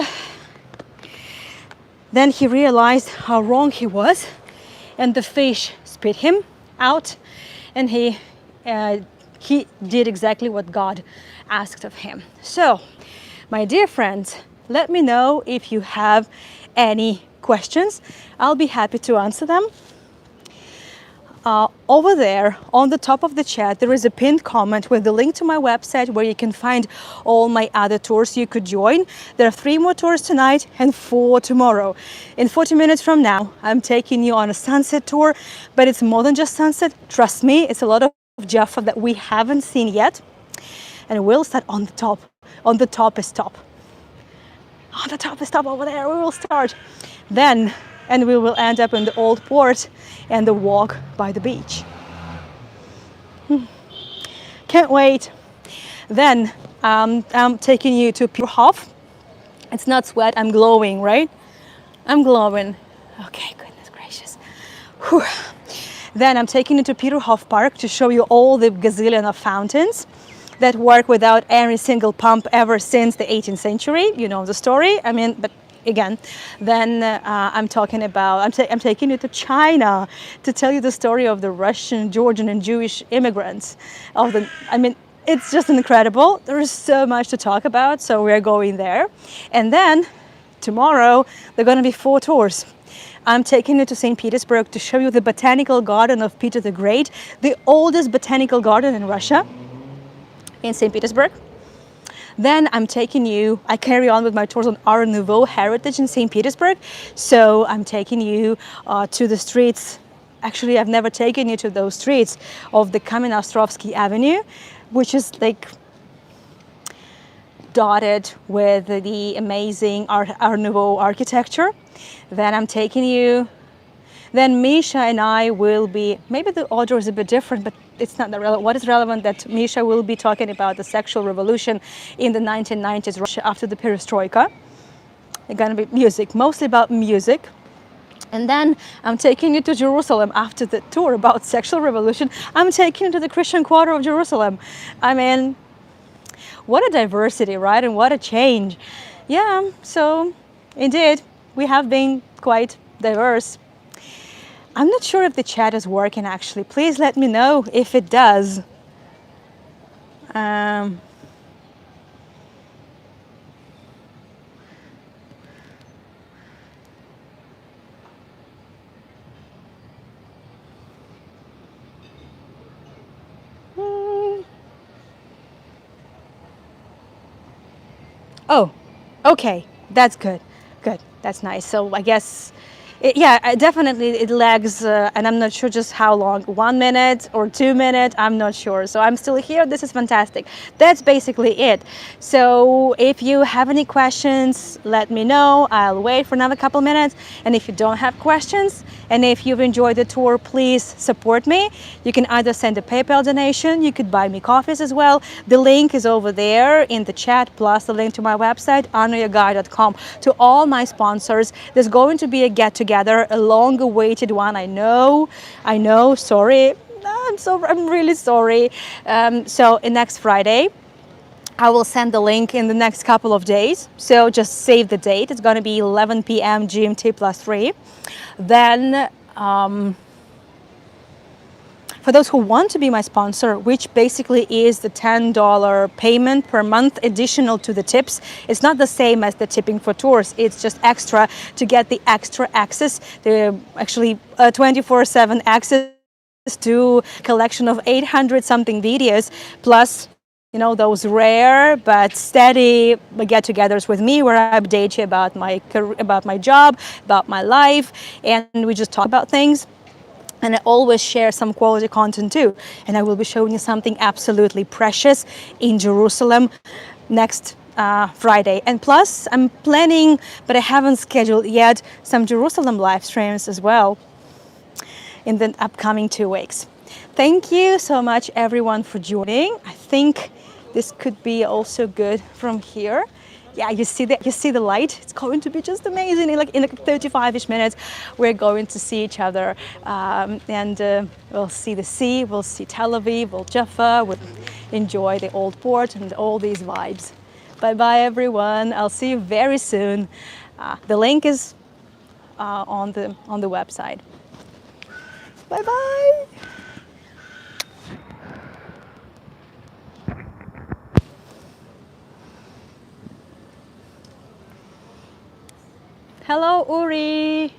then he realized how wrong he was, and the fish spit him out, and he did exactly what God asked of him. So, my dear friends, let me know if you have any questions. I'll be happy to answer them. Over there on the top of the chat there is a pinned comment with the link to my website, where you can find all my other tours you could join. There are 3 more tours tonight and 4 tomorrow. In 40 minutes from now I'm taking you on a sunset tour, but it's more than just sunset. Trust me, it's a lot of Jaffa that we haven't seen yet, and we'll start on the top. On the toppest top. On the toppest top over there we will start. And we will end up in the old port and the walk by the beach. can't wait. Then I'm taking you to Purhof. It's not sweat, I'm glowing, right? I'm glowing. Okay, goodness gracious. Whew. Then I'm taking you to Peterhof Park to show you all the gazillion of fountains that work without any single pump ever since the 18th century. You know the story. I mean, but again, then I'm talking about, I'm taking you to China to tell you the story of the Russian, Georgian, and Jewish immigrants. I mean, it's just incredible. There is so much to talk about, so we're going there. And then tomorrow, there are going to be 4 tours. I'm taking you to St. Petersburg to show you the botanical garden of Peter the Great, the oldest botanical garden in Russia, in St. Petersburg. Then I carry on with my tours on Art Nouveau heritage in St. Petersburg. So I'm taking you to the streets. Actually, I've never taken you to those streets of the Kamenostrovsky Avenue, which is like dotted with the amazing Art Nouveau architecture. Then Misha and I will be, maybe the order is a bit different, but it's not that relevant. What is relevant that Misha will be talking about the sexual revolution in the 1990s Russia after the perestroika. It's gonna be music, mostly about music. And then I'm taking you to Jerusalem after the tour about sexual revolution. I'm taking you to the Christian quarter of Jerusalem. I mean, what a diversity, right? And what a change. Yeah, so indeed, we have been quite diverse. I'm not sure if the chat is working actually. Please let me know if it does. Oh, okay, that's good. Good, that's nice. So I guess, definitely it lags, and I'm not sure just how long, 1 minute or 2 minutes, I'm not sure. So I'm still here, this is fantastic. That's basically it. So if you have any questions, let me know. I'll wait for another couple minutes. And if you don't have questions, and if you've enjoyed the tour, please support me. You can either send a PayPal donation, you could buy me coffees as well. The link is over there in the chat, plus the link to my website, honoryourguy.com. To all my sponsors, there's going to be a get-together, a long-awaited one. I know, sorry. I'm really sorry. So next Friday, I will send the link in the next couple of days. So just save the date. It's going to be 11 p.m. GMT +3. Then for those who want to be my sponsor, which basically is the $10 payment per month additional to the tips. It's not the same as the tipping for tours. It's just extra to get the extra access, the actually 24/7 access to a collection of 800 something videos, plus those rare but steady get-togethers with me where I update you about my career, about my job, about my life, and we just talk about things. And I always share some quality content too. And I will be showing you something absolutely precious in Jerusalem next Friday. And plus, I'm planning, but I haven't scheduled yet, some Jerusalem live streams as well in the upcoming 2 weeks. Thank you so much, everyone, for joining. I think this could be also good from here. Yeah, you see the light. It's going to be just amazing. In like 35-ish minutes, we're going to see each other, and we'll see the sea, we'll see Tel Aviv, Old Jaffa, we'll enjoy the old port and all these vibes. Bye bye, everyone. I'll see you very soon. The link is on the website. Bye bye. Hello, Uri.